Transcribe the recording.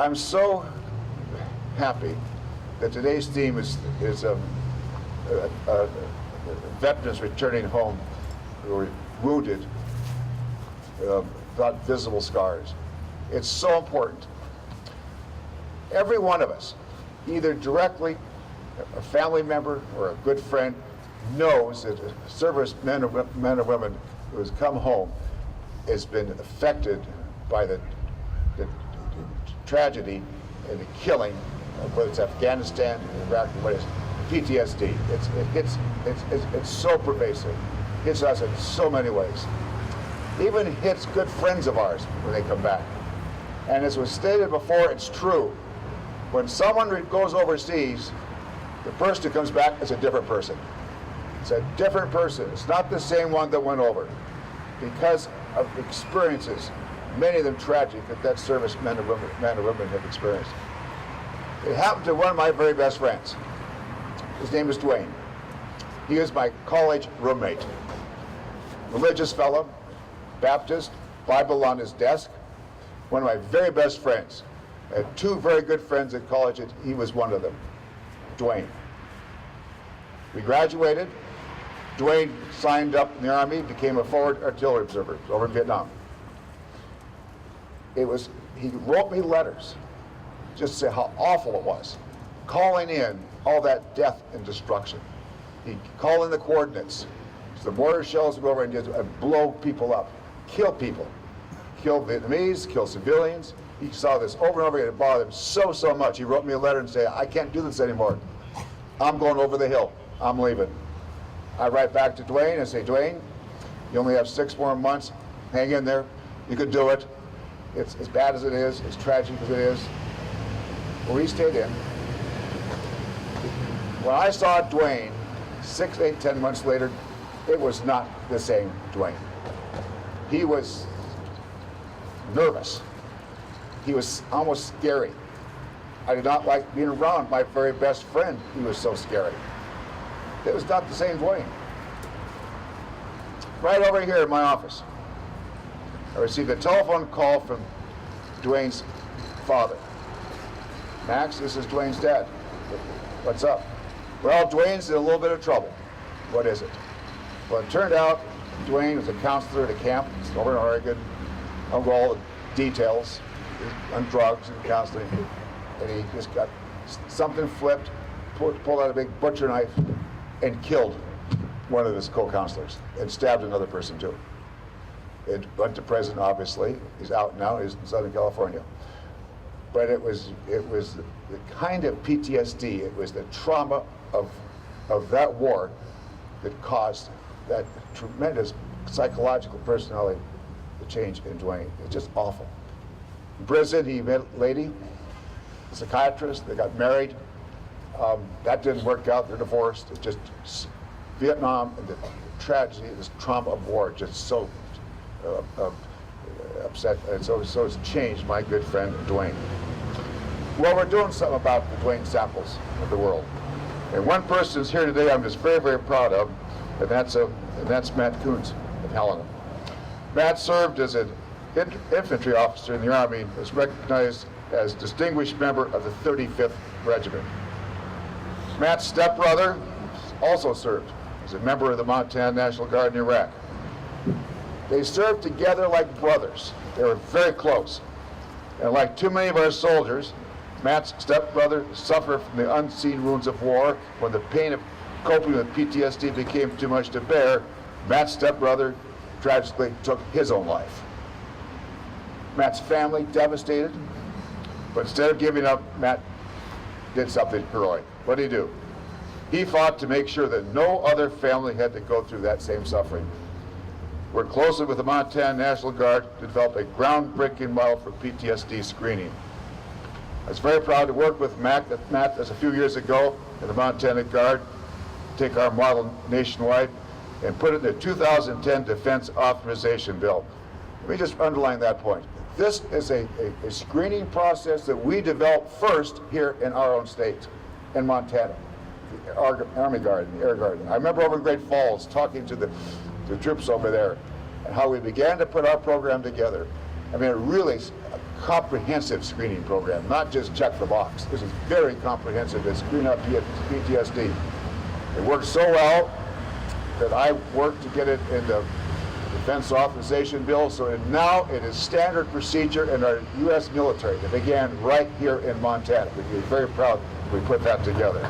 I'm so happy that today's theme is veterans returning home who were wounded without visible scars. It's so important. Every one of us, either directly, a family member or a good friend, knows that a service men or women who has come home has been affected by the tragedy and the killing, whether it's Afghanistan, Iraq, what is PTSD. It's so pervasive. Hits us in so many ways. Even hits good friends of ours when they come back. And as was stated before, it's true. When someone goes overseas, the person who comes back is a different person. It's a different person. It's not the same one that went over, because of experiences, many of them tragic, that service men and women have experienced. It happened to one of my very best friends. His name is Dwayne. He was my college roommate. Religious fellow, Baptist, Bible on his desk. One of my very best friends. I had two very good friends at college, and he was one of them, Dwayne. We graduated. Dwayne signed up in the Army, became a forward artillery observer over in Vietnam. He wrote me letters just to say how awful it was, calling in all that death and destruction. He'd call in the coordinates. So the mortar shells would go over and just blow people up, kill people, kill Vietnamese, kill civilians. He saw this over and over again. It bothered him so much. He wrote me a letter and said, I can't do this anymore. I'm going over the hill. I'm leaving. I write back to Dwayne and say, Dwayne, you only have 6 more months. Hang in there. You can do it. It's as bad as it is, as tragic as it is. Well, he stayed in. When I saw Dwayne 6, 8, 10 months later, it was not the same Dwayne. He was nervous. He was almost scary. I did not like being around my very best friend. He was so scary. It was not the same Dwayne. Right over here in my office, I received a telephone call from Dwayne's father. Max, this is Dwayne's dad. What's up? Well, Dwayne's in a little bit of trouble. What is it? Well, it turned out Dwayne was a counselor at a camp over in Oregon. I don't know all the details on drugs and counseling. And he just got something flipped, pulled out a big butcher knife, and killed one of his co-counselors and stabbed another person too. It went to prison, obviously. He's out now. He's in Southern California. But it was the kind of PTSD. It was the trauma of that war that caused that tremendous psychological personality change in Dwayne. It's just awful. In prison, he met a lady, a psychiatrist. They got married. That didn't work out. They're divorced. It just Vietnam and the tragedy, this trauma of war, just so upset, and so it's changed my good friend Dwayne. Well, we're doing something about the Dwayne samples of the world, and one person is here today I'm just very proud of, and that's Matt Coons of Helena. Matt served as an infantry officer in the Army and was recognized as distinguished member of the 35th Regiment. Matt's stepbrother also served as a member of the Montana National Guard in Iraq. They served together like brothers. They were very close. And like too many of our soldiers, Matt's stepbrother suffered from the unseen wounds of war. When the pain of coping with PTSD became too much to bear, Matt's stepbrother tragically took his own life. Matt's family devastated, but instead of giving up, Matt did something heroic. What did he do? He fought to make sure that no other family had to go through that same suffering. Worked closely with the Montana National Guard to develop a groundbreaking model for PTSD screening. I was very proud to work with Matt as a few years ago in the Montana Guard, take our model nationwide and put it in the 2010 Defense Authorization Bill. Let me just underline that point. This is a screening process that we developed first here in our own state, in Montana, the Army Guard and the Air Guard. I remember over in Great Falls talking to the troops over there and how we began to put our program together. I mean, it really comprehensive screening program, not just check the box. This is very comprehensive. It's screen up PTSD. It works so well that I worked to get it in the Defense Authorization Bill, so now it is standard procedure in our U.S. military. It began right here in Montana. We'd be very proud we put that together.